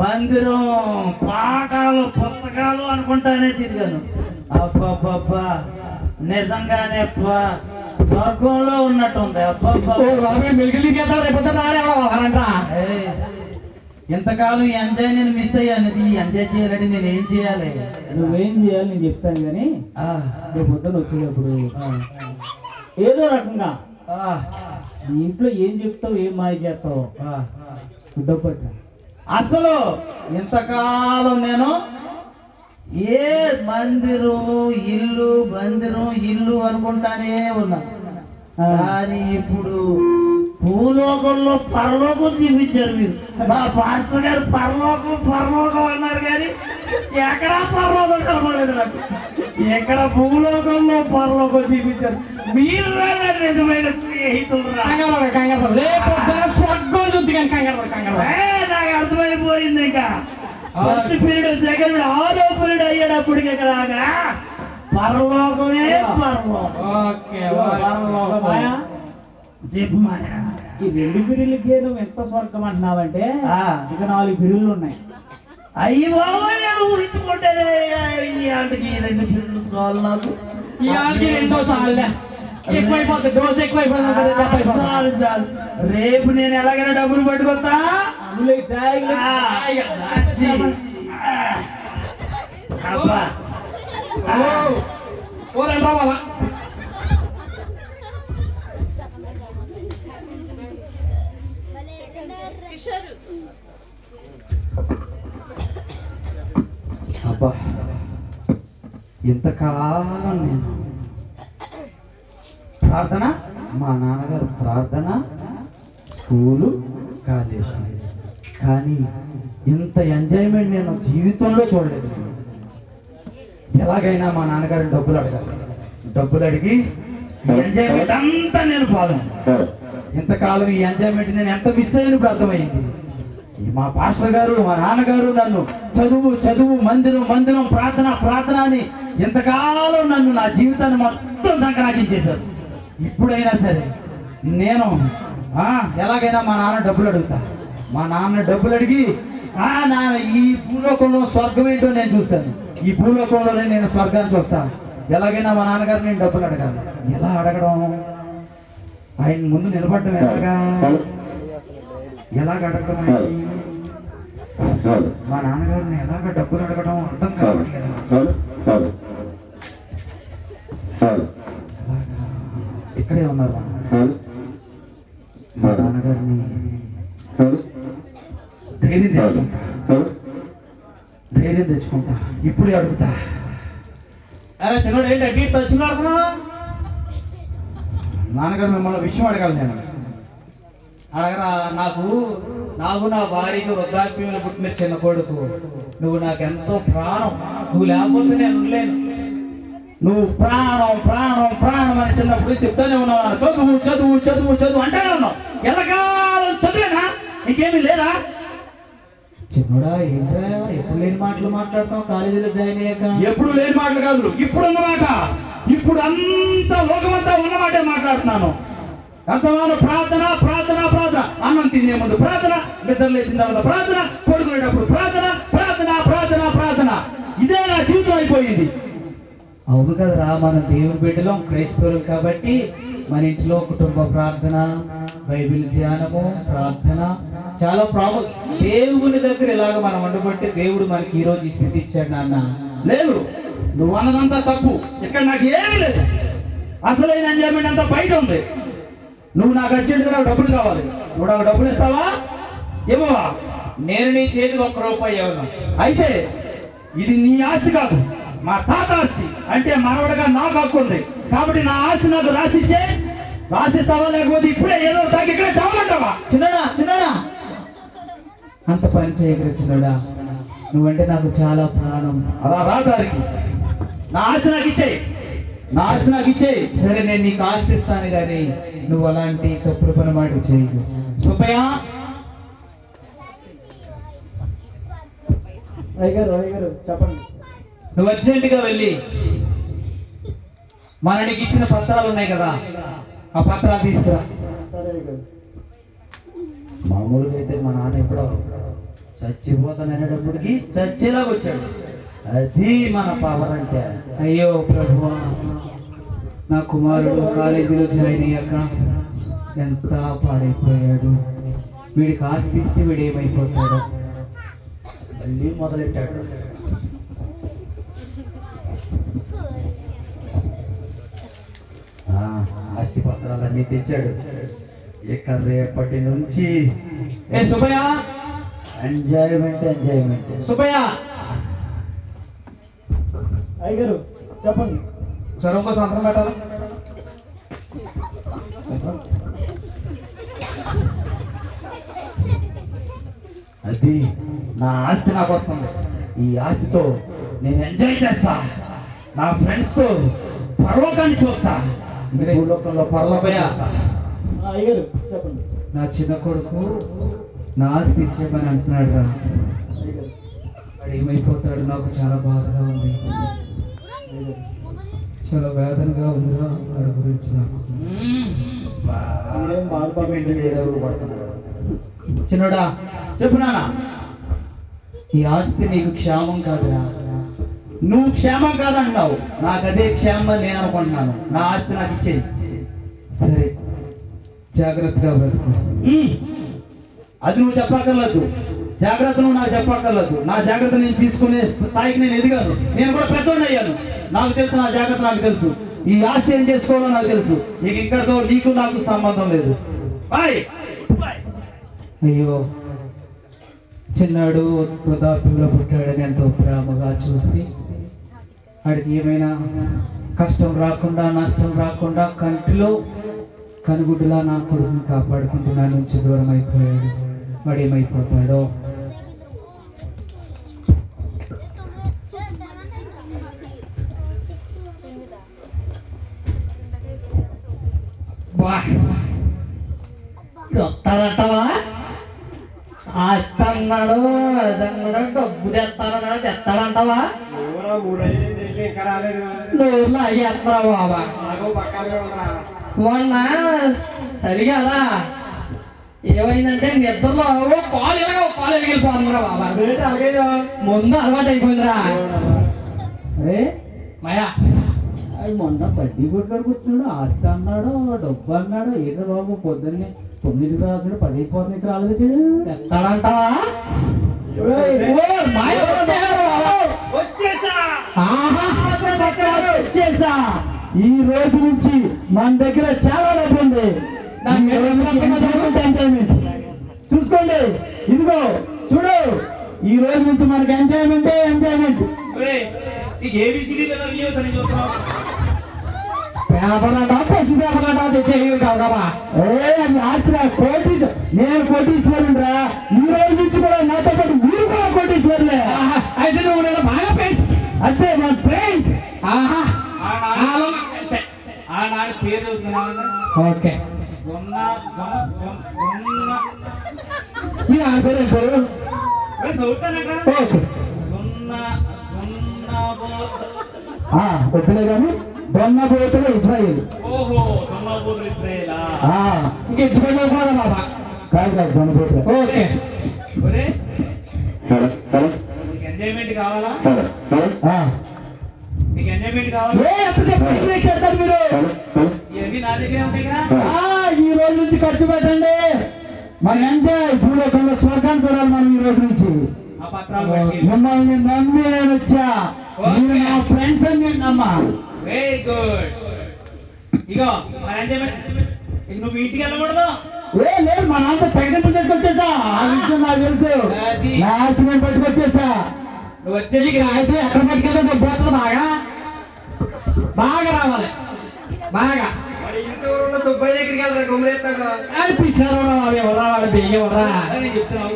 మందిరం, పాఠాలు, పుస్తకాలు అనుకుంటానే తిరిగాను. అబ్బబ్బబ్బా, నిజంగానే స్వర్గంలో ఉన్నట్టుంది. ఇంతకాలం ఈ ఎంజాయ్ నేను మిస్ అయ్యాను. ఈ ఎంజాయ్ చేయాలంటే నేను ఏం చేయాలి? నువ్వేం చేయాలి నేను చెప్తాను కానీ రేపు పొద్దున వచ్చేటప్పుడు ఏదో రకంగా నీ ఇంట్లో ఏం చెప్తావు, ఏం మాయ చేస్తావు డబ్బట్ట. అసలు ఇంతకాలం నేను ఏ మందిరం ఇల్లు అనుకుంటానే ఉన్నా. కానీ ఇప్పుడు భూలోకంలో పరలోకం చూపించారు మీరు. మా పాస్టర్ గారు పరలోకం అన్నారు కానీ ఎక్కడా పరలోకం కనపడలేదు నాకు. ఎక్కడ భూలోకంలో పరలోకం చూపించారు. మీరు నిజమైన స్నేహితులు. నాకు అర్థమైపోయింది. ఇంకా ఫస్ట్ పీరియడ్, సెకండ్ పీరియడ్, 6వ పీరియడ్ అయ్యేటప్పటికి ఇక్కడగా పరలోకమే చెప్పు మాయా. ఈ 2 పీరియడ్లకి నువ్వు ఎంత స్వర్గం అంటున్నావంటే ఇక 4 పీరియడ్లు ఉన్నాయి. అయ్యి బాబా, నేను ఊహించుకుంటే ఈ ఆటకి 2 పీరియడ్లు చాలు. నాకు చాలు. రేపు నేను ఎలాగైనా డబ్బులు పట్టుకొస్తా. అబ్బా, ఇంతకాలం నేను ప్రార్థన, మా నాన్నగారు ప్రార్థన, స్కూలు, కాలేజీ, కానీ ఇంత ఎంజాయ్మెంట్ నేను జీవితంలో చూడలేదు. ఎలాగైనా మా నాన్నగారు డబ్బులు అడిగి ఎంజాయ్మెంట్ అంతా నేను పాలను. ఇంతకాలం ఈ ఎంజాయ్మెంట్ నేను ఎంత మిస్ అయ్యాను ఇప్పుడు అర్థమైంది. మా పాస్టర్ గారు, మా నాన్నగారు నన్ను చదువు, మందిరం, ప్రార్థన అని ఇంతకాలం నన్ను, నా జీవితాన్ని మొత్తం సంకనాకించేశారు. ఇప్పుడైనా సరే నేను ఎలాగైనా మా నాన్న డబ్బులు అడుగుతా. మా నాన్న డబ్బులు అడిగి ఈ భూలోకంలో స్వర్గం ఏంటో నేను చూస్తాను. ఈ భూలోకంలోనే నేను స్వర్గాన్ని చూస్తాను. ఎలాగైనా మా నాన్నగారు నేను డబ్బులు అడగాలి. ఎలా అడగడం? ఆయన ముందు నిలబడటం ఎలాగ అడగడం? మా నాన్నగారిని ఎలాగ డబ్బులు అడగడం అర్థం కావట్లేదు. ఇక్కడే ఉన్నారు. మా నాన్నగారిని ధైర్యం తెచ్చుకుంటా. ఇప్పుడే అడుగుతా. అరే చిన్నోడు, ఏంటి వచ్చినాడు? నాన్నగారు మిమ్మల్ని విషయం అడగాలి. నేను అడగరా? నాకు నా భార్యకి వృద్ధాప్యంలో పుట్టిన చిన్న కొడుకు. నువ్వు నాకెంతో ప్రాణం. నువ్వు లేకపోతే నేను ఉండలేను. నువ్వు ప్రాణం అని చిన్నప్పుడు చెప్తానే ఉన్నావు. చదువు అంటానే ఉన్నావు. ఎల్లకాలం చదివేనా? ఇంకేమీ లేదా? చిన్నడా, ఏంట్రా ఎప్పుడు లేని మాటలు మాట్లాడతాం? కాలేజీలో జాయిన్ అయ్యాక ఎప్పుడు లేని మాటలు కాదు, ఇప్పుడు ఉన్నమాట. ఇప్పుడు అంతా లోకమంతా ఉన్నమాటే మాట్లాడుతున్నాను. అంతమాను ప్రార్థన, అన్నం తినే ముందు ప్రార్థన, నిద్ర లేచిన తర్వాత ప్రార్థన, పడుకునేటప్పుడు ప్రార్థన. ఇదే నా జీవితం అయిపోయింది. అవును కదరా, మన దేవుని బిడ్డలో క్రైస్తవులు కాబట్టి మన ఇంట్లో కుటుంబ ప్రార్థన, బైబిల్ ధ్యానము, ప్రార్థన చాలా దేవుని దగ్గర ఇలాగ మనం ఉండబట్టి దేవుడు మనకి ఈ రోజు ఈ స్థితి ఇచ్చాడు. నాన్న లేదు, నువ్వు అన్నదంతా తప్పు. ఇక్కడ నాకు ఏమీ లేదు. అసలైన ఎంజాయ్మెంట్ అంతా బయట ఉంది. నువ్వు నాకు అర్జెంటుగా నాకు డబ్బులు కావాలి. నువ్వు నాకు డబ్బులు ఇస్తావా? ఏమవా? నేను నీ చేతికి 1 రూపాయి ఇవ్వను. అయితే ఇది నీ ఆస్తి కాదు, మా తాత ఆస్తి. అంటే మనవడగా నాకు హక్కు ఉంది. కాబట్టి నా ఆస్తి నాకు రాసిస్తావా? లేకపోతే ఇప్పుడే ఏదో తాకి ఇక్కడే చావమంటావా? చిన్నడా అంత పని చేయగల చిన్నడా, నువ్వంటే నాకు చాలా ప్రాణం. అలా రాదారికి నా ఆస్తి నాకు ఇచ్చేయి. సరే, నేను నీకు ఆస్తి ఇస్తాను కానీ నువ్వు అలాంటి తప్పుడు పని మాట చేయకు. సుబ్బయ్య, చెప్పండి. నువ్వు అర్జెంటుగా వెళ్ళి మనకి ఇచ్చిన పత్రాలు ఉన్నాయి కదా, ఆ పత్రాలు తీసుకురా. మామూలుగా అయితే మా నాన్న ఎప్పుడో చచ్చిపోతాననేటప్పటికి చచ్చేలాగా వచ్చాడు. అది మన పవర్ అంటే. అయ్యో ప్రభువా, నా కుమారుడు కాలేజీలో జాయిన్ అయ్యాక ఎంత పాడైపోయాడు. వీడికి ఆస్తి ఇస్తే వీడు ఏమైపోతాడు. మళ్ళీ మొదలెట్టాడు. ఆస్తి పత్రాలన్నీ తెచ్చాడు. ఇక రేపటి నుంచి ఏ సుబ్బయ్య, ఎంజాయ్మెంట్. సుబ్బయ్య అయ్యగారు చెప్పండి. సరే ఇంకో సంతకం పెట్టాలి. అది నా ఆస్తి నాకు వస్తుంది. ఈ ఆస్తితో నేను ఎంజాయ్ చేస్తా. నా ఫ్రెండ్స్తో పరలోకాన్ని చూస్తా. భూలోకంలో సుబ్బయ్య, అయ్యగారు చెప్పండి. నా చిన్న కొడుకు నా ఆస్తి ఇచ్చేమని అంటున్నాడు రా. వాడు ఏమైపోతాడు, నాకు చాలా బాధగా ఉంది. చాలా వేదనగా ఉందిరా వాడి గురించి నాకు. చిన్నడా చెప్పునా, ఈ ఆస్తి నీకు క్షేమం కాదురా. నువ్వు క్షేమం కాదంటున్నావు, నాకు అదే క్షేమం నేను అనుకుంటున్నాను. నా ఆస్తి నాకు ఇచ్చేయి. సరే, జాగ్రత్తగా బ్రతుకు. అది నువ్వు చెప్పక్కర్లేదు. జాగ్రత్త నువ్వు నాకు చెప్పక్కర్లేదు. నా జాగ్రత్త నేను తీసుకునే స్థాయికి నేను ఎదిగాను. నేను కూడా పెద్దోడిని అయ్యాను. నాకు తెలుసు, నా జాగ్రత్త నాకు తెలుసు. ఈ ఆస్తి ఏం చేసుకోవాలో నాకు తెలుసు. నీకు ఇక్కడతో నీకు నాకు సంబంధం లేదు. బాయ్. అయ్యో, చిన్నాడు వృద్ధాప్యంలో పుట్టాడని ఎంతో ప్రేమగా చూసి వాడికి ఏమైనా కష్టం రాకుండా నష్టం రాకుండా కంటిలో కనుగుడ్డులా నా కొడుకుని కాపాడుకుంటూ నా నుంచి దూరం అయిపోయాడు. వాడు ఏమైపోతాడో. వస్తాడంటావా? అన్నాడు డబ్బు తెస్తానన్నాడు, తెస్తాడంటావా? నూరులో అయ్యేస్తారా బాబా? మొన్న సరిగాదా ఏమైందంటే నిద్రలో కాలు వెళ్ళిపోతుందిరా బాబా. ముందు అలవాటు అయిపోయిందిరా. అరే మాయా, అది మొన్న బడ్డీ కొట్టుకొని కూర్చున్నాడు. ఆస్తి అన్నాడు, డబ్బు అన్నాడు. ఏదో బాబు పొద్దున్నే 9 రాసుడు 10 అయిపోతుంది రాలేదు. తెస్తాడంటావా? ఈ రోజు నుంచి మన దగ్గర చాలా డబ్బు ఉంది. ఎంజాయ్మెంట్ చూసుకోండి. ఇదిగో చూడు, ఈ రోజు నుంచి మనకి ఎంజాయ్మెంట్. పేపర్ అంటావా, పసి పేపర్ అంటావా? తెచ్చేవి కావా? నేను కోటీశ్వరురా. ఈ రోజు నుంచి కూడా నాతో పాటు మీరు కూడా కోటీశ్వరులే. అయితే నువ్వు నేను బాగా ఫ్రెండ్స్. అంతే మన ఫ్రెండ్స్. ఆనాడు పేరు ఓకే, మీ ఆయన పేరు ఏం పేరు? వద్దులే కానీ దొన్నబోతులు ఇజ్రాయిల్. ఇంక ఎత్తుకొని కూడా బాబా. కాదు దొన్నబోతులు. ఓకే, ఎంజాయ్మెంట్ కావాలా? నీకు ఎంజాయ్మెంట్ కావాలా? చేస్తారు మీరు. ఇవన్నీ నా దగ్గరే ఉంటాయిగా. ఈ రోజు నుంచి ఖర్చు పెట్టండి. మన ఎంజాయ్ భూలోకంలో స్వర్గాన్ని చూడాలి మనం ఈ రోజు నుంచి. ఆ పత్రాలు బట్టి మిమ్మల్ని నమ్మి నేను వచ్చా. మీరు నా ఫ్రెండ్స్ అని నేను నమ్మా. Very good. ఇగో మన ఎంజాయ్మెంట్. నువ్వు ఇంటికి వెళ్ళకూడదు. లేదు, మా నాన్న ప్రకటన చేసుకొచ్చేసా. ఆ విషయం నాకు తెలుసు. నా ఆర్గ్యుమెంట్ పట్టుకొచ్చేసా. నువ్వు వచ్చేది అయితే ఎక్కడ పట్టుకెళ్ళి పోతుంది బాగా బాగా రావాలి. బాగా సుబ్బయ్య దగ్గరికి వెళ్ళరా, గుమ్మరేస్తాడు. పిచ్చారు ఎవరా వాడు బియ్యం ఎవరా? నేను చెప్తున్నావు.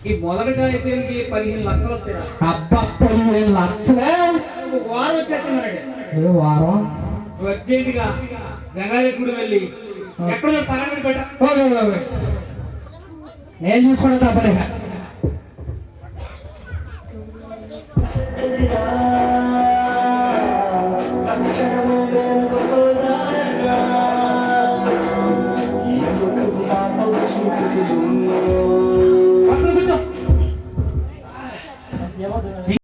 ఈ మొదటిగా అయితే 15 లక్షలు వస్తాయి. అబ్బా 15 లక్షలే ఒక వారం వచ్చేస్తున్నాడు. ఏ వారం? నువ్వు వచ్చేంటిగా జంగారెడ్డి వెళ్ళి ఎక్కడ తగలబడి పెట్ట. ఓకే ఓకే, నేను చూసుకుంటా తప్పలేక.